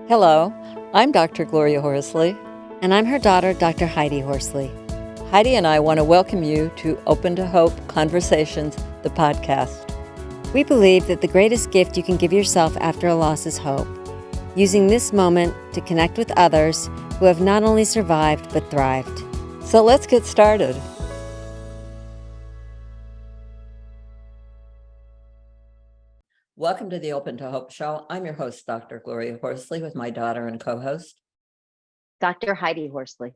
Hello, I'm Dr. Gloria Horsley. And I'm her daughter, Dr. Heidi Horsley. Heidi and I want to welcome you to Open to Hope Conversations, the podcast. We believe that the greatest gift you can give yourself after a loss is hope, using this moment to connect with others who have not only survived but thrived. So let's get started. Welcome to the Open to Hope Show. I'm your host, Dr. Gloria Horsley, with my daughter and co-host, Dr. Heidi Horsley.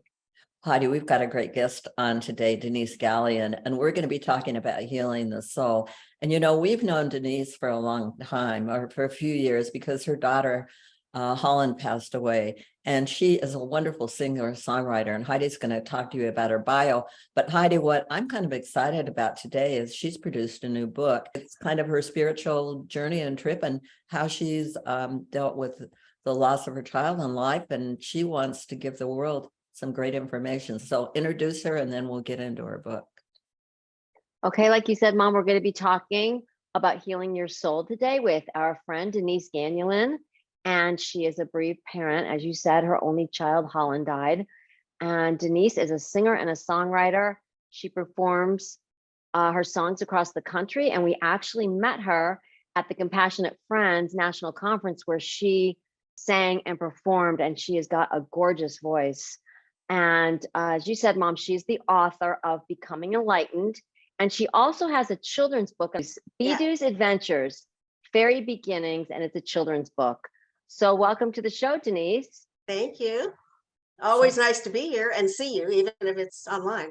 Heidi. We've got a great guest on today, Denise Ganulin, and we're going to be talking about healing the soul. And we've known Denise for a long time, or for a few years, because her daughter, Holland, passed away. And she is a wonderful singer, songwriter, and Heidi's going to talk to you about her bio. But Heidi, what I'm kind of excited about today is she's produced a new book. It's kind of her spiritual journey and trip and how she's dealt with the loss of her child in life. And she wants to give the world some great information. So introduce her and then we'll get into her book. Okay, like you said, Mom, we're going to be talking about healing your soul today with our friend Denise Ganulin. And she is a bereaved parent. As you said, her only child, Holland, died. And Denise is a singer and a songwriter. She performs her songs across the country. And we actually met her at the Compassionate Friends National Conference where she sang and performed. And she has got a gorgeous voice. And as you said, Mom, she's the author of Becoming Enlightened. And she also has a children's book, Bedu's Adventures, Fairy Beginnings, and it's a children's book. So welcome to the show, Denise. Thank you. Always nice to be here and see you, even if it's online.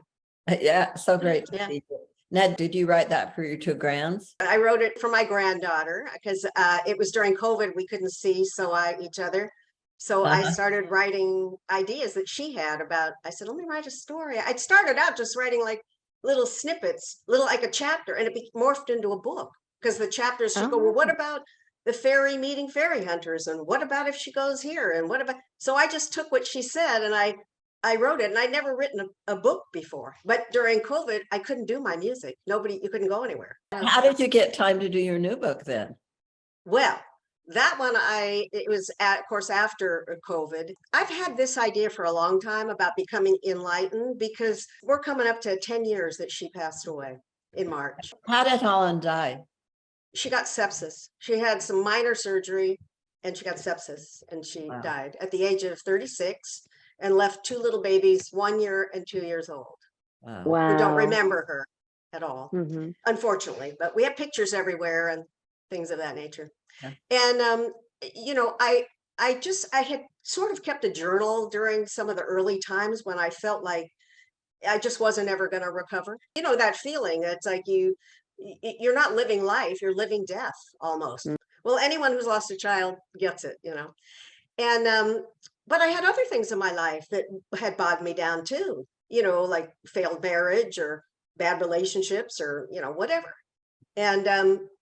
Yeah, so great to see you. Now, did you write that for your two grands? I wrote it for my granddaughter because it was during COVID. We couldn't see each other. So I started writing ideas that she had about, I said, let me write a story. I'd started out just writing like little snippets, like a chapter, and it morphed into a book because the chapters should go, well, what about the fairy meeting fairy hunters? And what about if she goes here? And what about, so I just took what she said and I wrote it, and I'd never written a book before, but during COVID, I couldn't do my music. You couldn't go anywhere. How did you get time to do your new book then? Well, that one, it was of course after COVID. I've had this idea for a long time about becoming enlightened because we're coming up to 10 years that she passed away in March. How did Holland die? She got sepsis. She had some minor surgery and she got sepsis and she died at the age of 36 and left two little babies, 1 year and 2 years old. Wow. Who don't remember her at all, unfortunately, but we have pictures everywhere and things of that nature. Yeah. And, I had sort of kept a journal during some of the early times when I felt like I just wasn't ever going to recover. That feeling, it's like you're not living life, you're living death almost. Well, anyone who's lost a child gets it, and but I had other things in my life that had bogged me down too, like failed marriage or bad relationships or whatever. And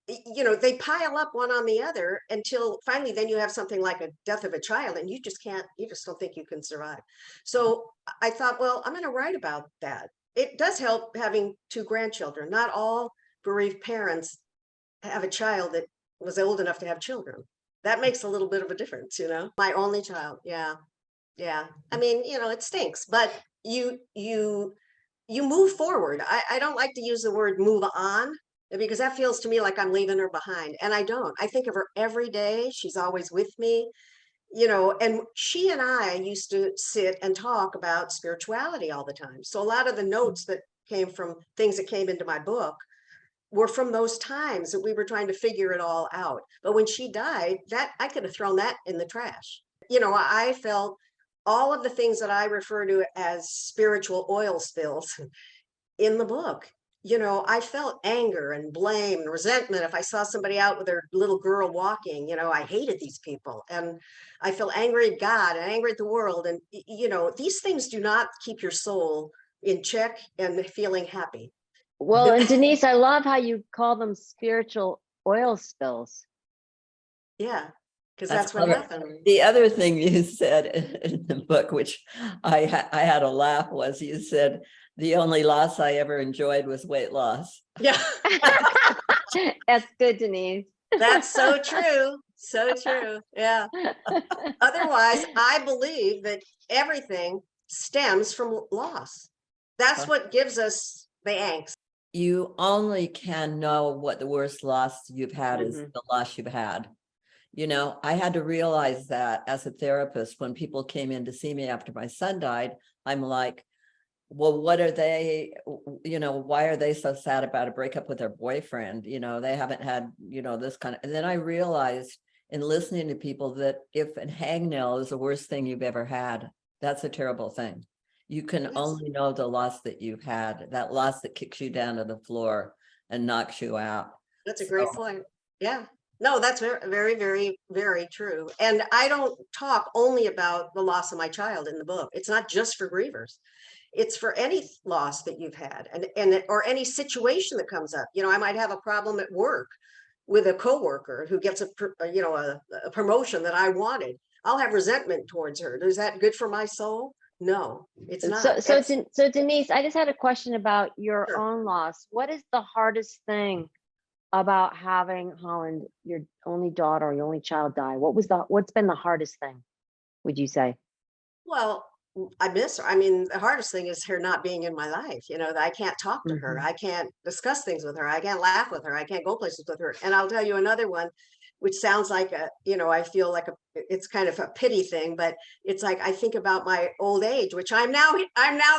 they pile up one on the other until finally then you have something like a death of a child and you just don't think you can survive. So I thought, well, I'm going to write about that. It does help having two grandchildren. Not all bereaved parents have a child that was old enough to have children. That makes a little bit of a difference, My only child. Yeah. I mean, it stinks, but you move forward. I don't like to use the word move on because that feels to me like I'm leaving her behind. And I don't. I think of her every day. She's always with me, and she and I used to sit and talk about spirituality all the time. So a lot of the notes that came from things that came into my book were from those times that we were trying to figure it all out. But when she died, that I could have thrown that in the trash. I felt all of the things that I refer to as spiritual oil spills in the book. I felt anger and blame and resentment. If I saw somebody out with their little girl walking, I hated these people. And I felt angry at God and angry at the world. And, these things do not keep your soul in check and feeling happy. Well, and Denise, I love how you call them spiritual oil spills. Yeah, because that's what happened. The other thing you said in the book, which I had a laugh, was you said, the only loss I ever enjoyed was weight loss. Yeah. That's good, Denise. That's so true. So true. Yeah. Otherwise, I believe that everything stems from loss. That's what gives us the angst. You only can know what the worst loss you've had is Mhm. the loss you've had. You know, I had to realize that as a therapist, when people came in to see me after my son died, I'm like, well, what are they, you know, why are they so sad about a breakup with their boyfriend? You know, they haven't had, you know, this kind of, and then I realized in listening to people that if a hangnail is the worst thing you've ever had, that's a terrible thing. You can Yes. only know the loss that you've had, that loss that kicks you down to the floor and knocks you out. That's a So, great point. Yeah. No, that's very, very, very, very true. And I don't talk only about the loss of my child in the book. It's not just for grievers. It's for any loss that you've had and or any situation that comes up. You know, I might have a problem at work with a coworker who gets a promotion that I wanted. I'll have resentment towards her. Is that good for my soul? No, it's not. So Denise, I just had a question about your Sure. own loss. What is the hardest thing about having Holland, your only daughter, your only child, die? What's been the hardest thing, would you say? Well, I miss her. I mean, the hardest thing is her not being in my life. You know, that I can't talk to her. Mhm. I can't discuss things with her. I can't laugh with her. I can't go places with her. And I'll tell you another one, which sounds like I feel like it's kind of a pity thing, but it's like I think about my old age, which I'm now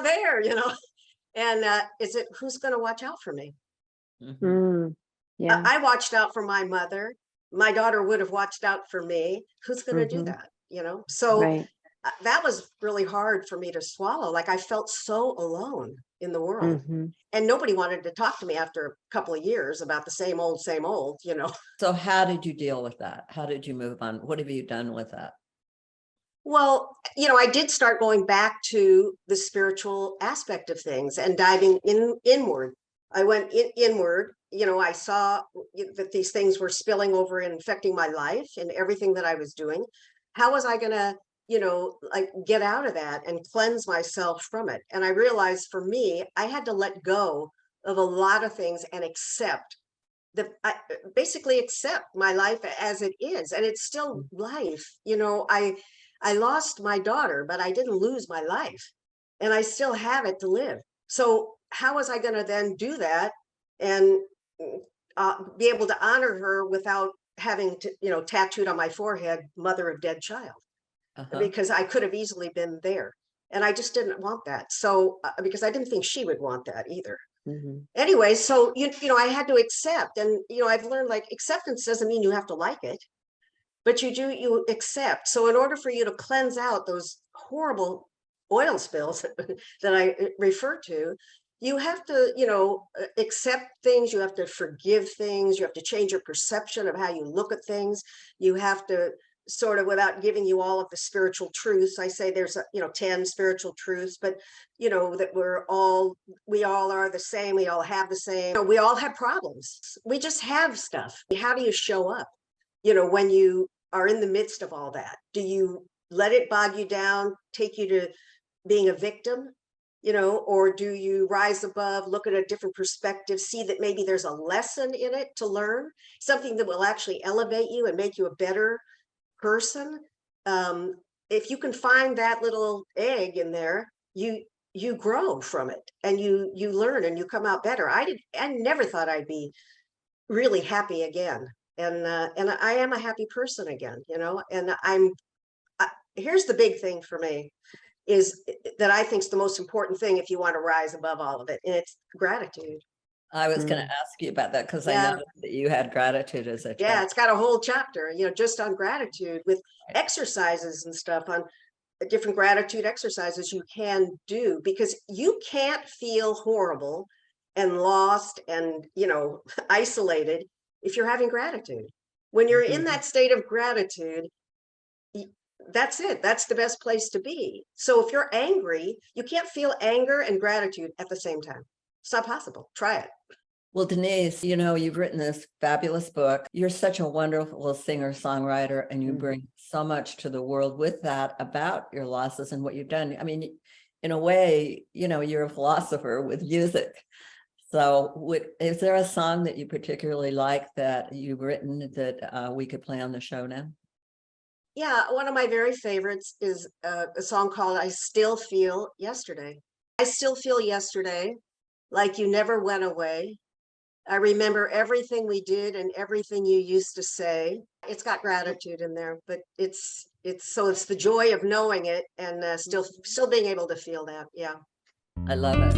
there, and is it who's going to watch out for me? Mm, yeah. I watched out for my mother. My daughter would have watched out for me. Who's going to do Mhm. that? So Right. that was really hard for me to swallow. Like I felt so alone in the world, Mhm. and nobody wanted to talk to me after a couple of years about the same old. so how did you deal with that? How did you move on? What have you done with that? Well, I did start going back to the spiritual aspect of things and diving inward. I went inward. I saw that these things were spilling over and affecting my life and everything that I was doing. How was I going to, like get out of that and cleanse myself from it? And I realized for me, I had to let go of a lot of things and basically accept my life as it is, and it's still life. I lost my daughter, but I didn't lose my life, and I still have it to live. So how was I going to then do that and be able to honor her without having to, tattooed on my forehead, mother of dead child? Uh-huh. Because I could have easily been there, and I just didn't want that. So because I didn't think she would want that either. Mhm. Anyway, so I had to accept, and I've learned like acceptance doesn't mean you have to like it, but you accept. So in order for you to cleanse out those horrible oil spills that I refer to, you have to accept things, you have to forgive things, you have to change your perception of how you look at things. You have to sort of, without giving you all of the spiritual truths, I say there's 10 spiritual truths, but that we all are the same, we all have the same, we all have problems, we just have stuff. How do you show up when you are in the midst of all that? Do you let it bog you down, take you to being a victim, or do you rise above, look at a different perspective, see that maybe there's a lesson in it to learn, something that will actually elevate you and make you a better person? If you can find that little egg in there, you grow from it, and you learn and you come out better. I never thought I'd be really happy again, and I am a happy person again, and here's the big thing for me is that I think is the most important thing if you want to rise above all of it, and it's gratitude. I was going to Mm. ask you about that because I Yeah. know that you had gratitude as a Yeah, child. it's got a whole chapter, just on gratitude, with exercises and stuff on different gratitude exercises you can do, because you can't feel horrible and lost and, isolated if you're having gratitude. When you're in Mhm. that state of gratitude, that's it. That's the best place to be. So if you're angry, you can't feel anger and gratitude at the same time. It's not possible. Try it. Well, Denise, you've written this fabulous book. You're such a wonderful singer, songwriter, and you Mhm. bring so much to the world with that about your losses and what you've done. I mean, in a way, you're a philosopher with music. So is there a song that you particularly like that you've written that we could play on the show now? Yeah, one of my very favorites is a song called I Still Feel Yesterday. I still feel yesterday like you never went away. I remember everything we did and everything you used to say. It's got gratitude in there, but it's the joy of knowing it and still being able to feel that. Yeah. I love it.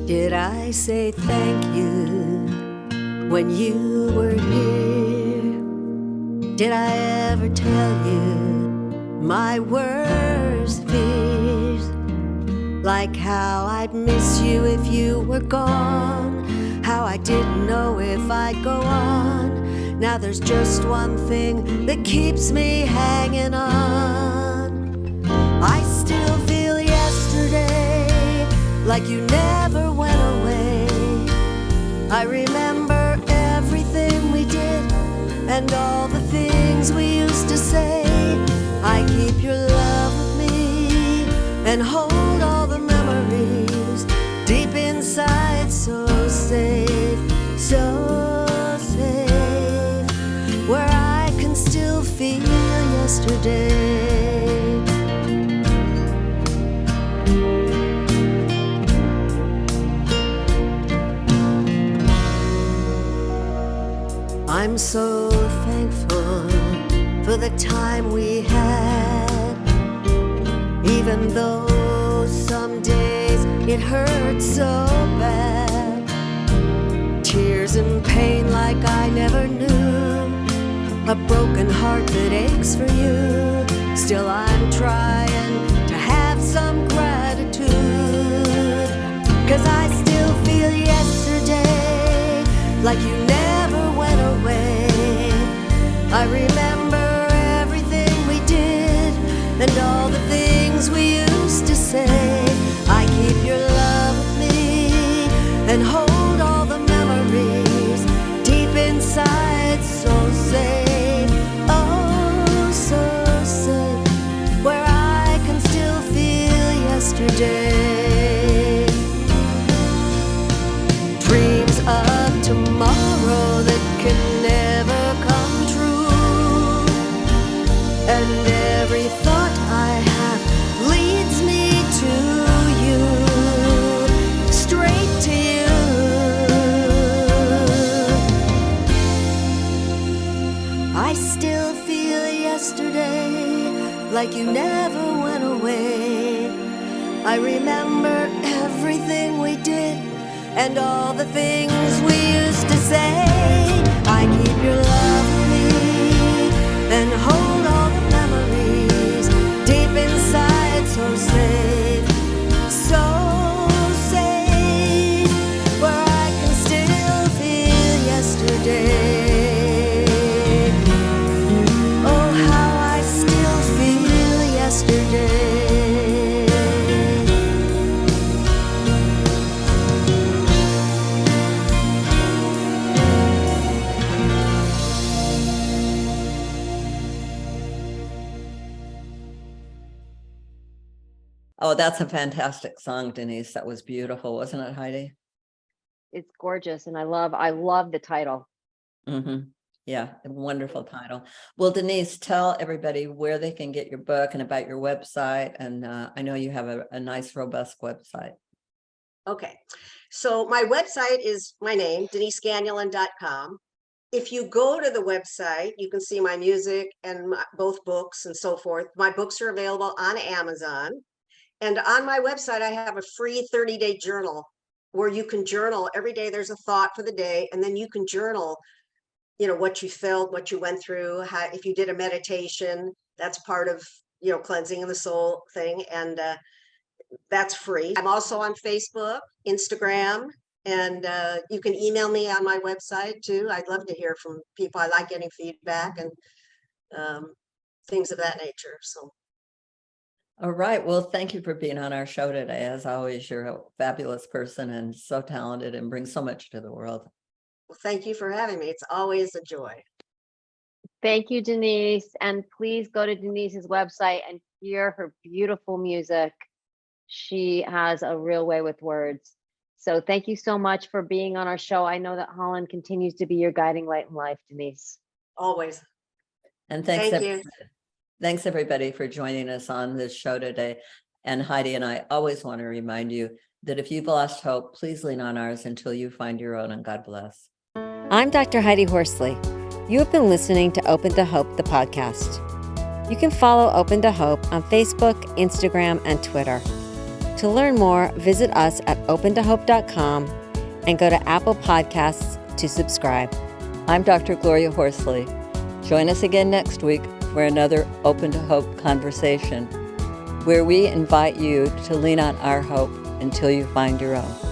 Did I say thank you when you were here? Did I ever tell you my worst fears? Like how I'd miss you if you were gone, how I didn't know if I'd go on. Now there's just one thing that keeps me hanging on. I still feel yesterday like you never went away. I remember everything we did and all the things we used to say. I keep your love with me and hold all the memories deep inside, so safe, where I can still feel yesterday. I'm so thankful for the time we had, even though some days it hurt so bad. Tears and pain like I never knew, a broken heart that aches for you. Still I'm trying to have some gratitude, 'cause I still feel yesterday like you never went away. I remember everything we did and all the things we used to say. I keep your love with me and hold all the memories deep inside, so safe, oh so safe, where I can still feel yesterday. Dreams of tomorrow that can never come true, and every thought I have leads me to you, straight to you. I still feel yesterday like you never went away. I remember everything we did and all the things we used to say. I keep your love with me and hold all the memories deep inside, so safe, where I can still feel yesterday. Oh, how I still feel yesterday. Oh, that's a fantastic song, Denise. That was beautiful, wasn't it, Heidi? It's gorgeous, and I love the title. Mm-hmm. Yeah, a wonderful title. Well, Denise, tell everybody where they can get your book and about your website. And I know you have a nice, robust website. Okay. So my website is my name, deniseganulin.com. If you go to the website, you can see my music and both books and so forth. My books are available on Amazon. And on my website, I have a free 30-day journal where you can journal every day. There's a thought for the day, and then you can journal, what you felt, what you went through, how, if you did a meditation, that's part of, cleansing of the soul thing. And that's free. I'm also on Facebook, Instagram, and you can email me on my website too. I'd love to hear from people. I like getting feedback and things of that nature. So. All right. Well, thank you for being on our show today. As always, you're a fabulous person and so talented and bring so much to the world. Well, thank you for having me. It's always a joy. Thank you, Denise. And please go to Denise's website and hear her beautiful music. She has a real way with words. So thank you so much for being on our show. I know that Holland continues to be your guiding light in life, Denise. Always. And Thank you. thanks everybody for joining us on this show today. And Heidi and I always want to remind you that if you've lost hope, please lean on ours until you find your own, and God bless. I'm Dr. Heidi Horsley. You have been listening to Open to Hope, the podcast. You can follow Open to Hope on Facebook, Instagram, and Twitter. To learn more, visit us at opentohope.com and go to Apple Podcasts to subscribe. I'm Dr. Gloria Horsley. Join us again next week for another Open to Hope conversation, where we invite you to lean on our hope until you find your own.